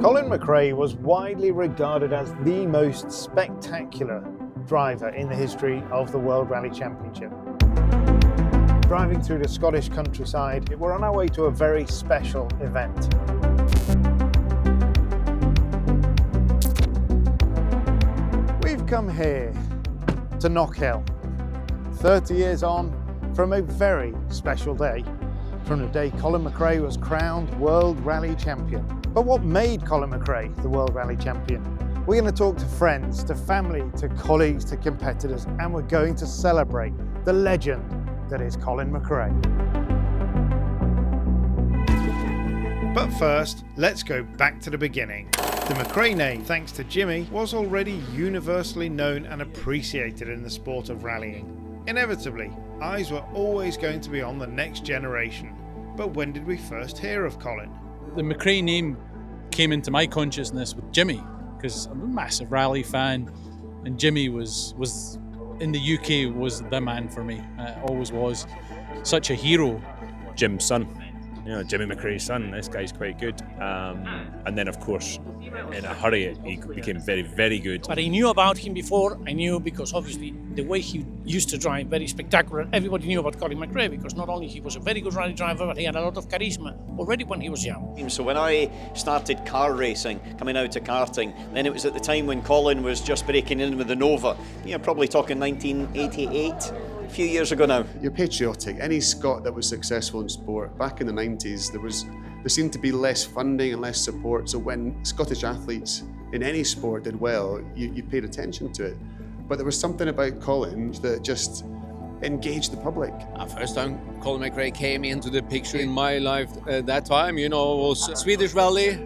Colin McRae was widely regarded as the most spectacular driver in the history of the World Rally Championship. Driving through the Scottish countryside, we're on our way to a very special event. We've come here to Knockhill, 30 years on from a very special day, from the day Colin McRae was crowned World Rally Champion. But what made Colin McRae the World Rally Champion? We're going to talk to friends, to family, to colleagues, to competitors, and we're going to celebrate the legend that is Colin McRae. But first, let's go back to the beginning. The McRae name, thanks to Jimmy, was already universally known and appreciated in the sport of rallying. Inevitably, eyes were always going to be on the next generation. But when did we first hear of Colin? The McRae name came into my consciousness with Jimmy, because I'm a massive rally fan, and Jimmy was in the UK was the man for me. Always was. Such a hero. Jim's son, Jimmy McRae's son. This guy's quite good. And then, of course, in a hurry, he became very, very good. But I knew about him before. I knew because obviously the way he used to drive, very spectacular. Everybody knew about Colin McRae because not only he was a very good rally driver, but he had a lot of charisma already when he was young. So when I started car racing, coming out to karting, then it was at the time when Colin was just breaking in with the Nova. Probably talking 1988. A few years ago now. You're patriotic. Any Scot that was successful in sport, back in the 90s, there seemed to be less funding and less support. So when Scottish athletes in any sport did well, you paid attention to it. But there was something about Colin that just engaged the public. First time Colin McRae came into the picture in my life that time, was Swedish Rally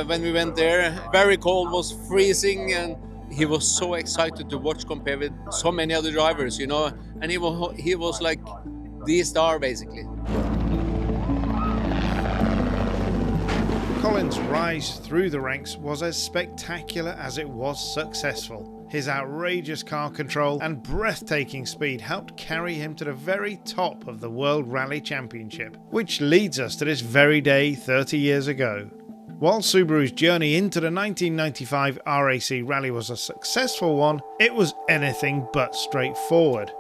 when we went there. Very cold, was freezing, and he was so excited to watch compared with so many other drivers, and he was like the star basically. Colin's rise through the ranks was as spectacular as it was successful. His outrageous car control and breathtaking speed helped carry him to the very top of the World Rally Championship, which leads us to this very day 30 years ago. While Subaru's journey into the 1995 RAC Rally was a successful one, it was anything but straightforward.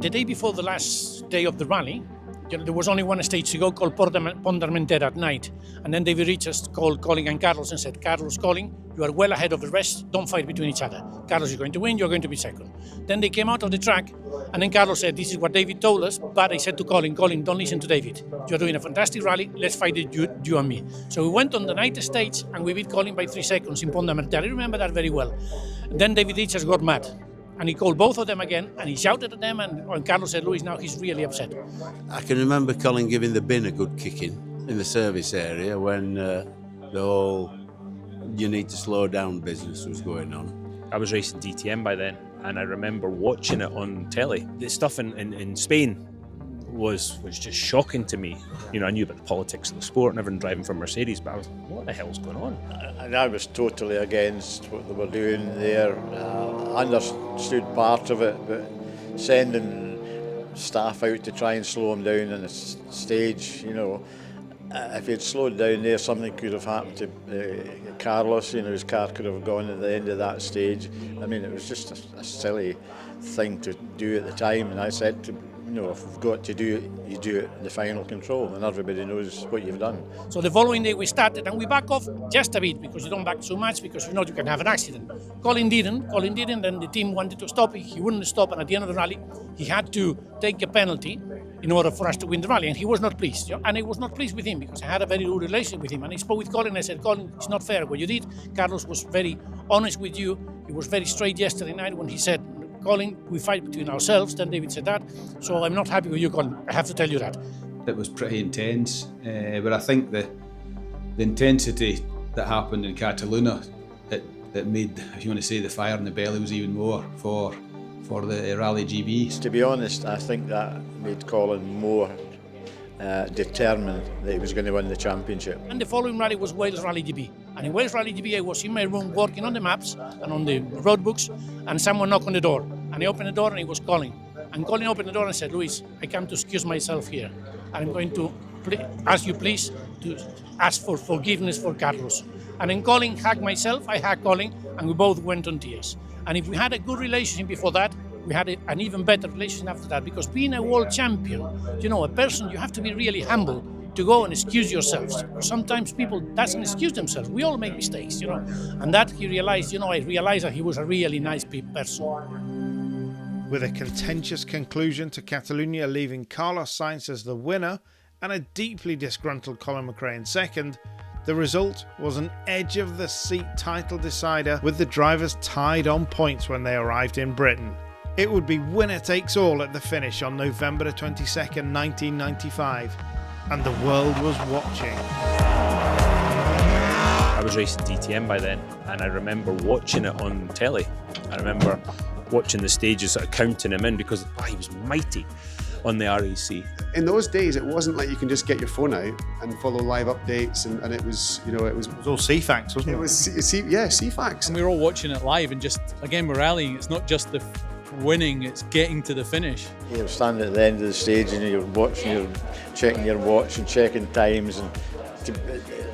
The day before the last day of the rally, there was only one stage to go called Pondarmentera at night. And then David Richards called Colin and Carlos and said, Carlos, Colin, you are well ahead of the rest, don't fight between each other. Carlos is going to win, you're going to be second. Then they came out of the track, and then Carlos said, this is what David told us, but I said to Colin, don't listen to David. You're doing a fantastic rally, let's fight it, you and me. So we went on the night stage, and we beat Colin by 3 seconds in Pondarmentera. I remember that very well. Then David Richards got mad. And he called both of them again, and he shouted at them, and Carlos said, Luis, now he's really upset. I can remember Colin giving the bin a good kicking in the service area when the whole you need to slow down business was going on. I was racing DTM by then, and I remember watching it on telly. The stuff in Spain was just shocking to me. I knew about the politics of the sport and everyone driving from Mercedes, but I was like, what the hell's going on? And I was totally against what they were doing there. I understood part of it, but sending staff out to try and slow him down on the stage, if he'd slowed down there, something could have happened to Carlos. His car could have gone at the end of that stage. It was just a silly thing to do at the time, and I said to if you've got to do it, you do it in the final control, and everybody knows what you've done. So the following day we started, and we back off just a bit, because you don't back so much, because you can have an accident. Colin didn't, then the team wanted to stop, he wouldn't stop, and at the end of the rally, he had to take a penalty in order for us to win the rally, and he was not pleased. And I was not pleased with him, because I had a very good relationship with him, and I spoke with Colin, and I said, Colin, it's not fair what you did. Carlos was very honest with you, he was very straight yesterday night when he said, Colin, we fight between ourselves. Then David said that, so I'm not happy with you, Colin. I have to tell you that. It was pretty intense, but I think the intensity that happened in Catalunya, it made, if you want to say, the fire in the belly was even more for the Rally GB. To be honest, I think that made Colin more determined that he was going to win the championship. And the following rally was Wales Rally GB. And in Wales Rally GB, I was in my room working on the maps and on the road books, and someone knocked on the door. And I opened the door, and it was Colin. And Colin opened the door and said, Luis, I come to excuse myself here. And I'm going to ask you please to ask for forgiveness for Carlos. And then Colin hugged myself, I hugged Colin, and we both went on tears. And if we had a good relationship before that, we had an even better relationship after that, because being a world champion, you know, a person, you have to be really humble to go and excuse yourselves. Sometimes people doesn't excuse themselves. We all make mistakes, you know. And that he realized, you know, I realized that he was a really nice person. With a contentious conclusion to Catalunya leaving Carlos Sainz as the winner and a deeply disgruntled Colin McRae in second, the result was an edge-of-the-seat title decider, with the drivers tied on points when they arrived in Britain. It would be winner takes all at the finish on November 22nd, 1995, and the world was watching. I was racing DTM by then, and I remember watching it on telly. I remember watching the stages, sort of counting him in, because he was mighty on the RAC. In those days, it wasn't like you can just get your phone out and follow live updates, and it was, you know, it was all CFAX, wasn't it? It was CFAX. And we were all watching it live, and just, again, we're rallying. It's not just the winning, it's getting to the finish. You're standing at the end of the stage and you're watching, you're checking your watch and checking times, and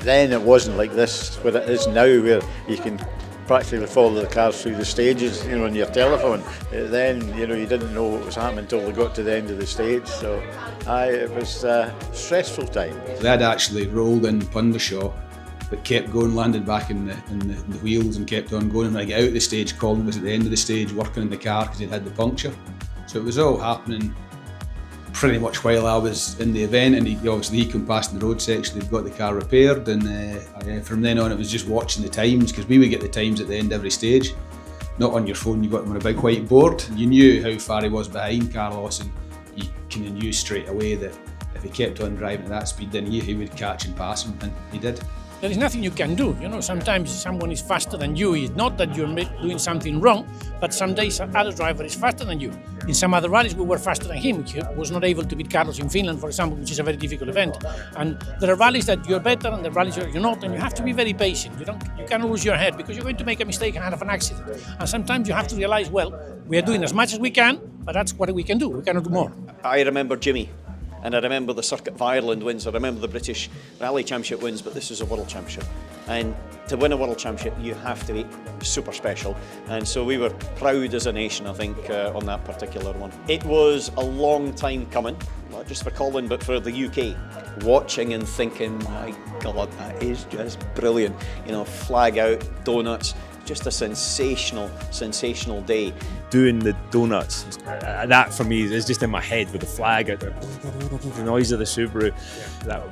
then it wasn't like this, where it is now, where you can practically follow the cars through the stages, you know, on your telephone. Then, you know, you didn't know what was happening until they got to the end of the stage. So, it was a stressful time. They had actually rolled in Pundershaw, but kept going, landed back in the wheels and kept on going. And when I get out of the stage, Colin was at the end of the stage working in the car because he'd had the puncture. So it was all happening pretty much while I was in the event, and he come past in the road section, he'd got the car repaired, and from then on it was just watching the times, because we would get the times at the end of every stage. Not on your phone, you got them on a big white board. You knew how far he was behind Carlos, and you kind of knew straight away that if he kept on driving at that speed, then he would catch and pass him, and he did. There is nothing you can do, you know. Sometimes someone is faster than you. It's not that you're doing something wrong, but some days other driver is faster than you. In some other rallies, we were faster than him. He was not able to beat Carlos in Finland, for example, which is a very difficult event. And there are rallies that you're better, and there are rallies that you're not, and you have to be very patient. You can't lose your head, because you're going to make a mistake and have an accident. And sometimes you have to realize, well, we are doing as much as we can, but that's what we can do. We cannot do more. I remember Jimmy. And I remember the Circuit of Ireland wins, I remember the British Rally Championship wins, but this is a World Championship. And to win a World Championship, you have to be super special. And so we were proud as a nation, I think, on that particular one. It was a long time coming, not just for Colin, but for the UK. Watching and thinking, my God, that is just brilliant. You know, flag out, donuts, just a sensational day. Doing the donuts, that for me is just in my head with the flag out there, the noise of the Subaru.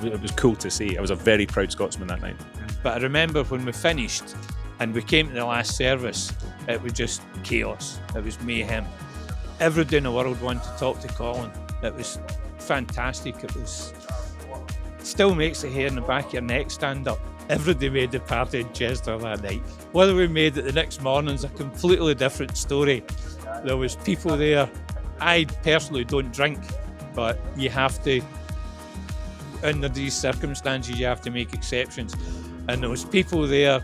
It was cool to see. I was a very proud Scotsman that night. But I remember when we finished and we came to the last service, it was just chaos. It was mayhem. Everybody in the world wanted to talk to Colin. It was fantastic. It still makes the hair in the back of your neck stand up. Everybody made the party in Chester that night. Whether we made it the next morning is a completely different story. There was people there. I personally don't drink, but you have to, under these circumstances, you have to make exceptions. And there was people there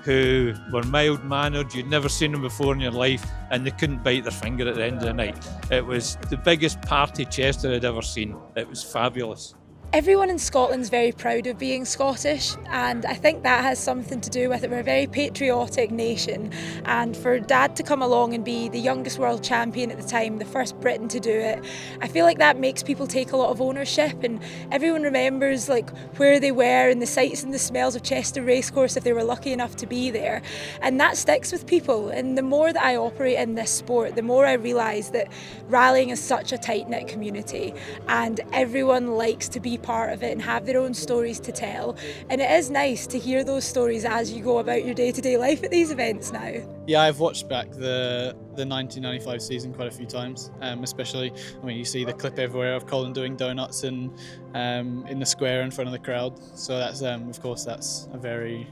who were mild-mannered, you'd never seen them before in your life, and they couldn't bite their finger at the end of the night. It was the biggest party Chester had ever seen. It was fabulous. Everyone in Scotland's very proud of being Scottish, and I think that has something to do with it. We're a very patriotic nation, and for Dad to come along and be the youngest world champion at the time, the first Briton to do it, I feel like that makes people take a lot of ownership, and everyone remembers like where they were and the sights and the smells of Chester Racecourse if they were lucky enough to be there, and that sticks with people. And the more that I operate in this sport, the more I realise that rallying is such a tight-knit community, and everyone likes to be part of it and have their own stories to tell, and it is nice to hear those stories as you go about your day-to-day life at these events now. Yeah, I've watched back the 1995 season quite a few times, especially, I mean, you see the clip everywhere of Colin doing donuts in the square in front of the crowd, so that's of course that's a very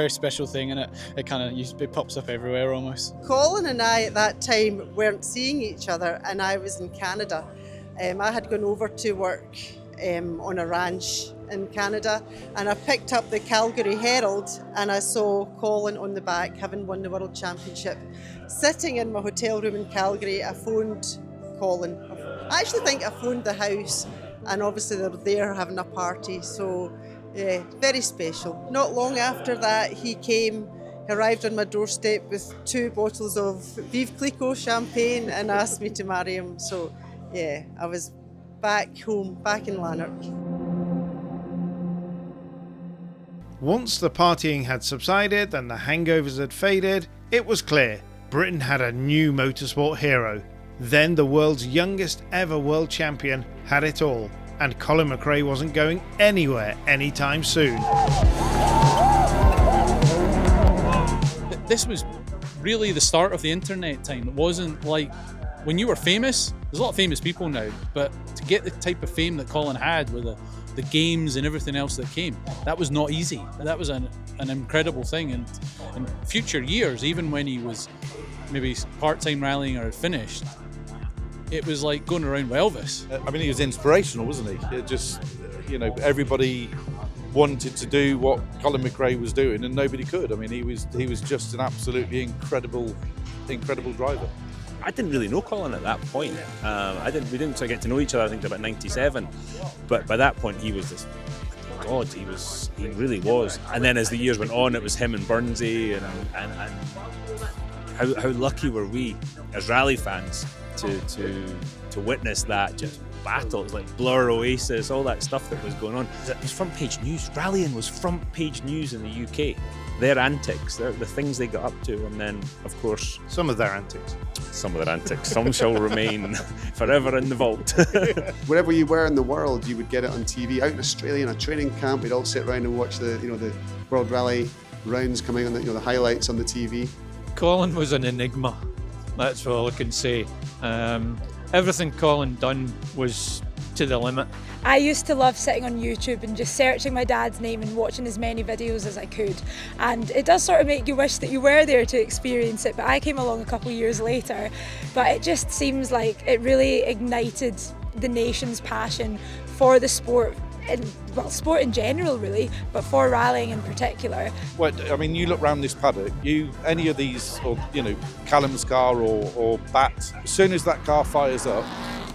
special thing, and it pops up everywhere almost. Colin and I at that time weren't seeing each other, and I was in Canada. I had gone over to work on a ranch in Canada, and I picked up the Calgary Herald and I saw Colin on the back having won the World Championship. Sitting in my hotel room in Calgary, I phoned Colin. I actually think I phoned the house and obviously they're there having a party, so yeah, very special. Not long after that, he arrived on my doorstep with 2 bottles of Vive Clicquot champagne and asked me to marry him. So yeah, I was back home, back in Lanark. Once the partying had subsided and the hangovers had faded, it was clear Britain had a new motorsport hero. Then the world's youngest ever world champion had it all, and Colin McRae wasn't going anywhere anytime soon. This was really the start of the internet time. It wasn't like when you were famous, there's a lot of famous people now, but to get the type of fame that Colin had with the games and everything else that came, that was not easy. That was an incredible thing. And in future years, even when he was maybe part-time rallying or had finished, it was like going around with Elvis. I mean, he was inspirational, wasn't he? It just, everybody wanted to do what Colin McRae was doing, and nobody could. I mean, he was just an absolutely incredible driver. I didn't really know Colin at that point. We didn't get to know each other, I think, about 97. But by that point, he was this god. He really was. And then as the years went on, it was him and Burnsy, and how lucky were we as rally fans to witness that just battle. It was like Blur, Oasis, all that stuff that was going on. It was front page news. Rallying was front page news in the UK. Their antics, the things they got up to, and then, of course, Some of their antics. Some shall remain forever in the vault. Wherever you were in the world, you would get it on TV. Out in Australia, in a training camp, we'd all sit around and watch the World Rally rounds coming on, the highlights on the TV. Colin was an enigma. That's all I can say. Everything Colin done was to the limit. I used to love sitting on YouTube and just searching my dad's name and watching as many videos as I could. And it does sort of make you wish that you were there to experience it, but I came along a couple of years later. But it just seems like it really ignited the nation's passion for the sport, sport in general really, but for rallying in particular. Well, I mean, you look around this paddock, any of these, or Callum's car or Bat, as soon as that car fires up,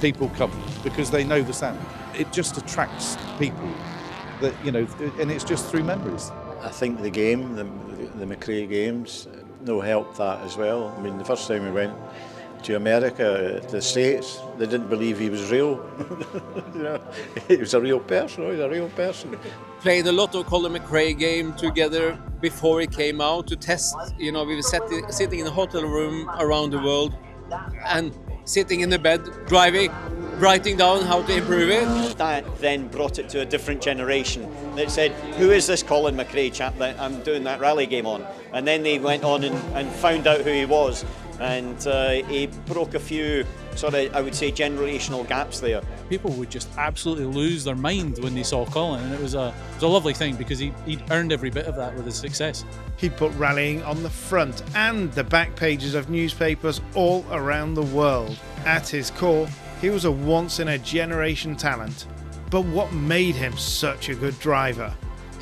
people come because they know the sound. It just attracts people that, and it's just through memories. I think the game, the McRae games, helped that as well. I mean, the first time we went to America, to the States, they didn't believe he was real. He was a real person. Played a lot of Colin McRae game together before he came out to test. We were sitting in a hotel room around the world and sitting in the bed, driving, writing down how to improve it. That then brought it to a different generation that said, who is this Colin McRae chap that I'm doing that rally game on? And then they went on and found out who he was. And he broke a few sort of, I would say, generational gaps there. People would just absolutely lose their mind when they saw Colin, and it was a lovely thing because he'd earned every bit of that with his success. He'd put rallying on the front and the back pages of newspapers all around the world. At his core, he was a once-in-a-generation talent. But what made him such a good driver?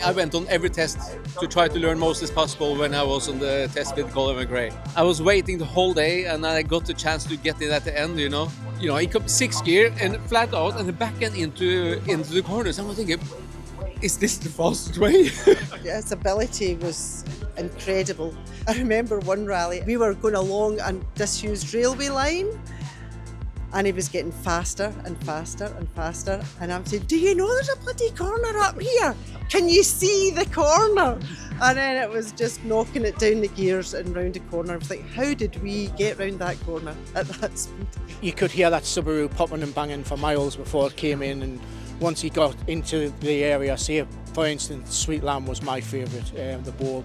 I went on every test to try to learn most as possible when I was on the test with Colin McRae. I was waiting the whole day and I got the chance to get it at the end, he come 6th gear and flat out and the back end into the corners. I was thinking, is this the fastest way? His ability was incredible. I remember one rally, we were going along a disused railway line, and he was getting faster and faster and faster. And I'm saying, do you know there's a bloody corner up here? Can you see the corner? And then it was just knocking it down the gears and round the corner. I was like, how did we get round that corner at that speed? You could hear that Subaru popping and banging for miles before it came in, and once he got into the area, say for instance, Sweet Lamb was my favourite, the ball.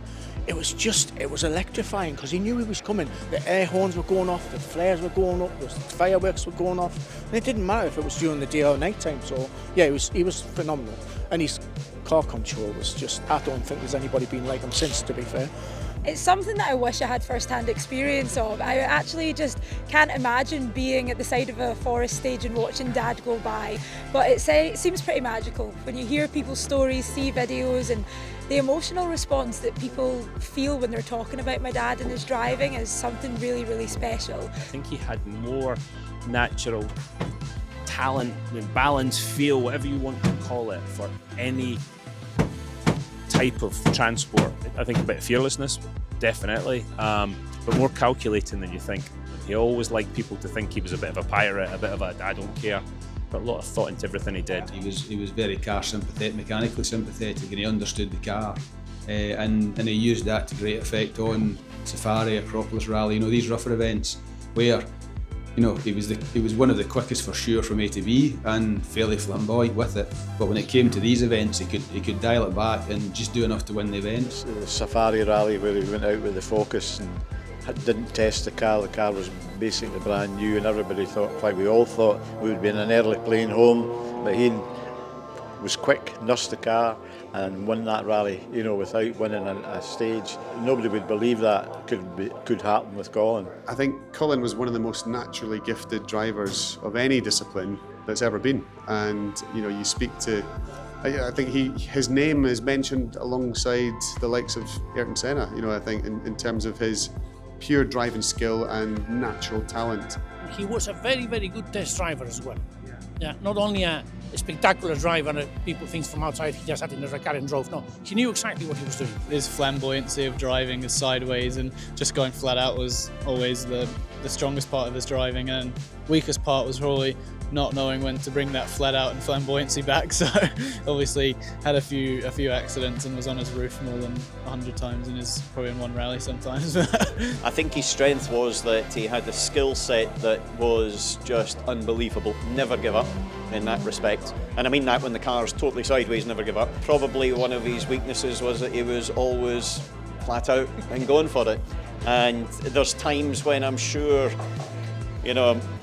It was electrifying because he knew he was coming. The air horns were going off, the flares were going up, the fireworks were going off, and it didn't matter if it was during the day or night time. So yeah, he was phenomenal, and his car control was just, I don't think there's anybody been like him since, to be fair. It's something that I wish I had first-hand experience of. I actually just can't imagine being at the side of a forest stage and watching Dad go by. But it seems pretty magical when you hear people's stories, see videos, and the emotional response that people feel when they're talking about my dad and his driving is something really, really special. I think he had more natural talent, balance, feel, whatever you want to call it, for any type of transport. I think a bit of fearlessness, definitely, but more calculating than you think. He always liked people to think he was a bit of a pirate, a bit of a I don't care. But a lot of thought into everything he did. He was very car sympathetic, mechanically sympathetic, and he understood the car, and he used that to great effect on Safari, Acropolis Rally. These rougher events where he was one of the quickest for sure from A to B and fairly flamboyant with it. But when it came to these events, he could dial it back and just do enough to win the events. The Safari Rally where he went out with the Focus and didn't test the car was basically brand new, and everybody thought, we all thought we would be in an early plane home, but he was quick, nursed the car and won that rally, without winning a stage. Nobody would believe that could happen with Colin. I think Colin was one of the most naturally gifted drivers of any discipline that's ever been, and you speak to, I think his name is mentioned alongside the likes of Ayrton Senna, I think in terms of his pure driving skill and natural talent. He was a very, very good test driver as well. Yeah, not only a spectacular driver that people think from outside he just sat in a car and drove. No, he knew exactly what he was doing. His flamboyancy of driving, his sideways and just going flat out was always the strongest part of his driving, and weakest part was probably not knowing when to bring that flat out and flamboyancy back. So obviously had a few accidents and was on his roof more than 100 times probably in one rally sometimes. I think his strength was that he had a skill set that was just unbelievable. Never give up in that respect. And I mean that when the car's totally sideways, never give up. Probably one of his weaknesses was that he was always flat out and going for it. And there's times when I'm sure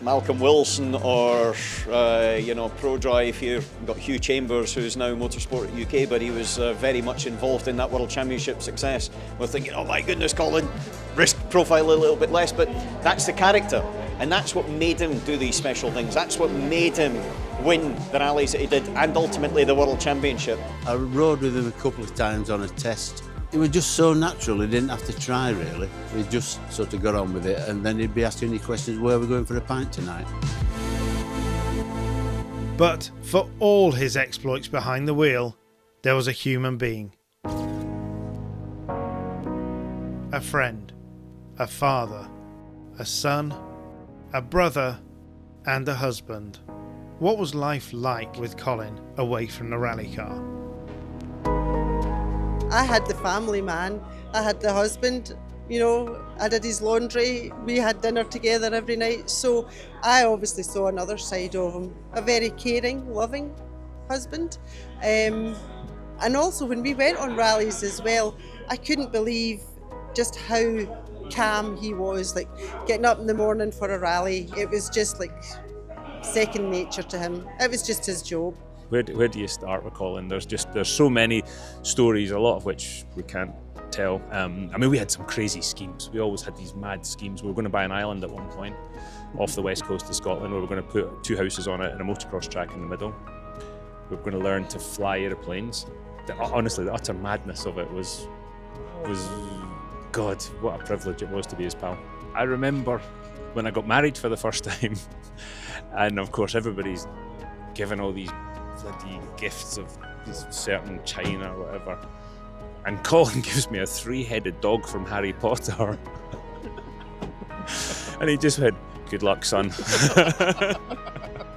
Malcolm Wilson or ProDrive here, got Hugh Chambers, who's now Motorsport UK, but he was very much involved in that World Championship success. We're thinking, oh my goodness, Colin, risk profile a little bit less, but that's the character, and that's what made him do these special things. That's what made him win the rallies that he did, and ultimately the World Championship. I rode with him a couple of times on a test. It was just so natural, he didn't have to try really. He just sort of got on with it, and then he'd be asking you questions, where are we going for a pint tonight? But for all his exploits behind the wheel, there was a human being. A friend, a father, a son, a brother, and a husband. What was life like with Colin away from the rally car? I had the family man, I had the husband, I did his laundry, we had dinner together every night, so I obviously saw another side of him, a very caring, loving husband. And also when we went on rallies as well, I couldn't believe just how calm he was, like getting up in the morning for a rally, it was just like second nature to him, it was just his job. Where do you start with Colin? There's so many stories, a lot of which we can't tell. We had some crazy schemes. We always had these mad schemes. We were going to buy an island at one point off the west coast of Scotland. We were going to put 2 houses on it and a motocross track in the middle. We were going to learn to fly aeroplanes. Honestly, the utter madness of it was God, what a privilege it was to be his pal. I remember when I got married for the first time, and of course everybody's given all these bloody gifts of certain china or whatever, and Colin gives me a 3-headed dog from Harry Potter. And he just went, good luck, son.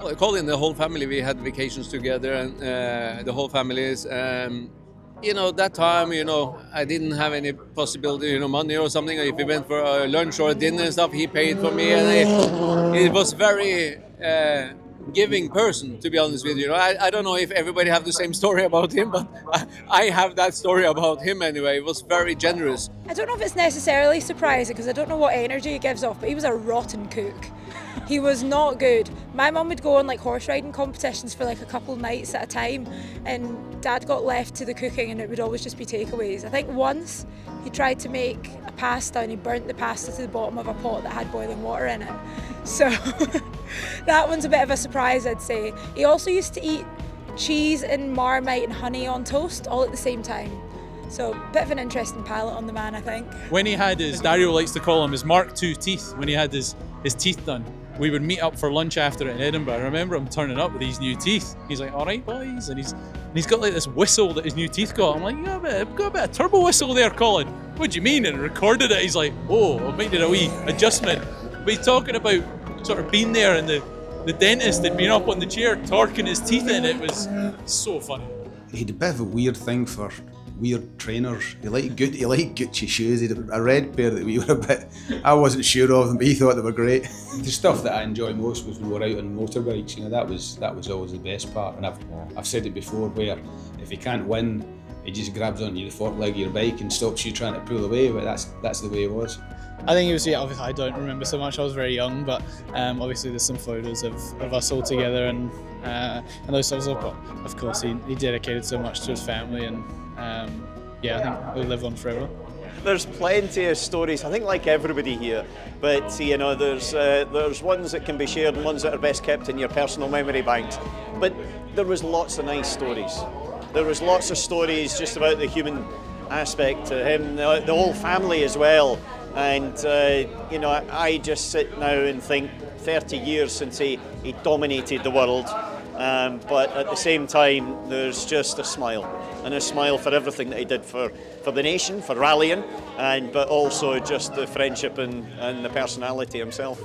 Well, Colin, the whole family, we had vacations together, and the whole family is that time, I didn't have any possibility, money or something. If we went for lunch or dinner and stuff, he paid for me, and it was very giving person, to be honest with you. I don't know if everybody have the same story about him, but I have that story about him anyway. He was very generous. I don't know if it's necessarily surprising because I don't know what energy he gives off, but he was a rotten cook. He was not good. My mum would go on horse riding competitions for a couple nights at a time, and Dad got left to the cooking and it would always just be takeaways. I think once he tried to make a pasta and he burnt the pasta to the bottom of a pot that had boiling water in it. So that one's a bit of a surprise, I'd say. He also used to eat cheese and Marmite and honey on toast all at the same time. So a bit of an interesting palate on the man, I think. When he had his, Dario likes to call him his Mark II teeth, when he had his teeth done, we would meet up for lunch after it in Edinburgh. I remember him turning up with these new teeth. He's like, all right, boys. And he's got like this whistle that his new teeth got. I'm like, you got a bit of turbo whistle there, Colin. What do you mean? And recorded it. He's like, oh, I made it a wee adjustment. But he's talking about sort of being there, and the dentist had been up on the chair torquing his teeth in. It was so funny. He had a bit of a weird thing for weird trainers. He liked Gucci shoes. He had a red pair that we were a bit, I wasn't sure of them, but he thought they were great. The stuff that I enjoyed most was when we were out on motorbikes. You know, that was always the best part. And I've said it before, where if he can't win, he just grabs onto the fork leg of your bike and stops you trying to pull away. But that's the way it was. I think it was, obviously I don't remember so much, I was very young, but obviously there's some photos of us all together and those sorts of, but of course he dedicated so much to his family, and I think he'll live on forever. There's plenty of stories, I think, like everybody here, but there's ones that can be shared and ones that are best kept in your personal memory banks. But there was lots of nice stories. There was lots of stories just about the human aspect to him, the whole family as well. And I just sit now and think 30 years since he dominated the world, but at the same time there's just a smile for everything that he did for the nation, for rallying, but also just the friendship and the personality himself.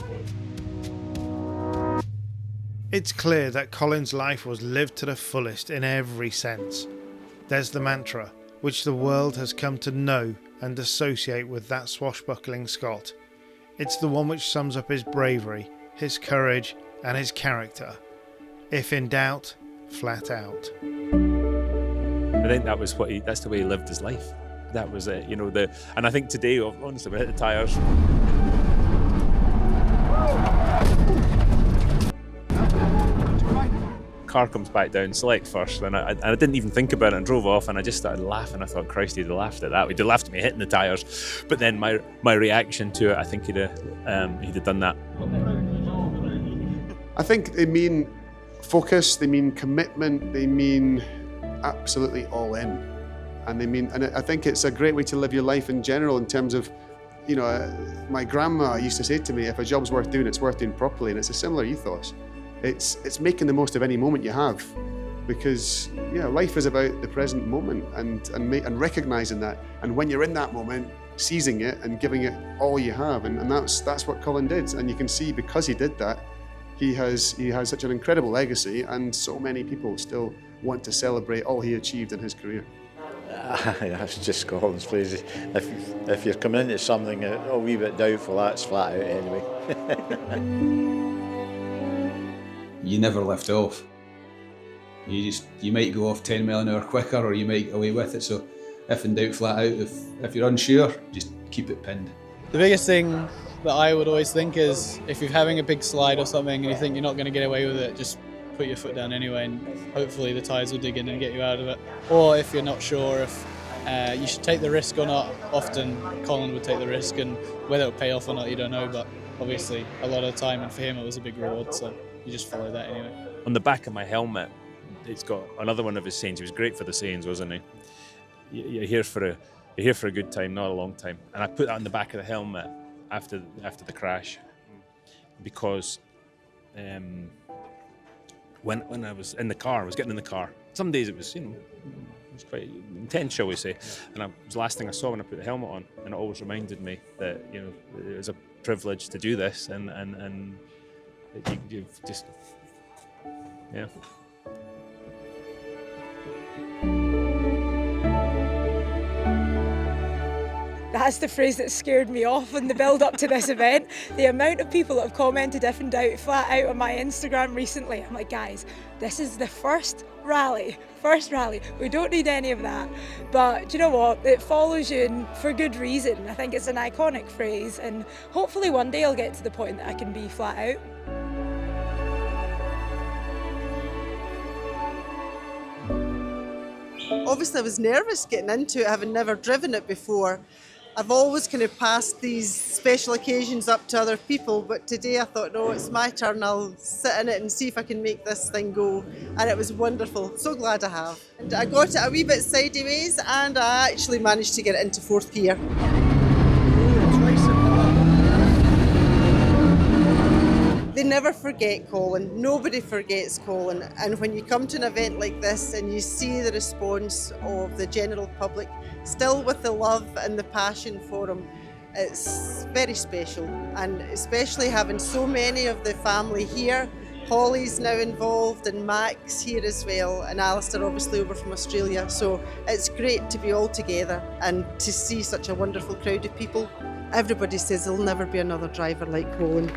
It's clear that Colin's life was lived to the fullest in every sense. There's the mantra, which the world has come to know and associate with that swashbuckling Scot. It's the one which sums up his bravery, his courage and his character. If in doubt, flat out. I think that's the way he lived his life. That was it, and I think today, honestly, we hit the tyres. Car comes back down, select first, and I didn't even think about it and drove off, and I just started laughing. I thought, Christ, he'd have laughed at that. He'd have laughed at me hitting the tyres, but then my reaction to it, I think he'd have done that. I think they mean focus, they mean commitment, they mean absolutely all in, and I think it's a great way to live your life in general. In terms of, my grandma used to say to me, if a job's worth doing, it's worth doing properly, and it's a similar ethos. It's making the most of any moment you have, because life is about the present moment and recognizing that, and when you're in that moment, seizing it and giving it all you have, and that's what Colin did. And you can see, because he did that, he has such an incredible legacy, and so many people still want to celebrate all he achieved in his career. That's just Colin's place. If you're coming into something a wee bit doubtful, that's flat out anyway. You never left off. You might go off 10 mile an hour quicker, or you might get away with it. So if in doubt, flat out. If you're unsure, just keep it pinned. The biggest thing that I would always think is, if you're having a big slide or something and you think you're not going to get away with it, just put your foot down anyway, and hopefully the tyres will dig in and get you out of it. Or if you're not sure if you should take the risk or not, often Colin would take the risk, and whether it would pay off or not, you don't know, but obviously a lot of the time, and for him it was a big reward, so you just follow that anyway. On the back of my helmet, it's got another one of his sayings. He was great for the sayings, wasn't he? You're here for a good time, not a long time. And I put that on the back of the helmet after the crash, because when I was in the car, I was getting in the car. Some days it was, it was quite intense, shall we say. Yeah. And it was the last thing I saw when I put the helmet on, and it always reminded me that it was a privilege to do this, and you've just, yeah. That's the phrase that scared me off in the build up to this event. The amount of people that have commented if in doubt flat out on my Instagram recently. I'm like, guys, this is the first rally. We don't need any of that. But do you know what? It follows you, and for good reason. I think it's an iconic phrase, and hopefully one day I'll get to the point that I can be flat out. Obviously I was nervous getting into it, having never driven it before. I've always kind of passed these special occasions up to other people, but today I thought, no, it's my turn. I'll sit in it and see if I can make this thing go. And it was wonderful. So glad I have. And I got it a wee bit sideways, and I actually managed to get it into fourth gear. They never forget Colin. Nobody forgets Colin. And when you come to an event like this and you see the response of the general public, still with the love and the passion for him, it's very special. And especially having so many of the family here. Holly's now involved and Max here as well, and Alistair obviously over from Australia. So it's great to be all together and to see such a wonderful crowd of people. Everybody says there'll never be another driver like Colin.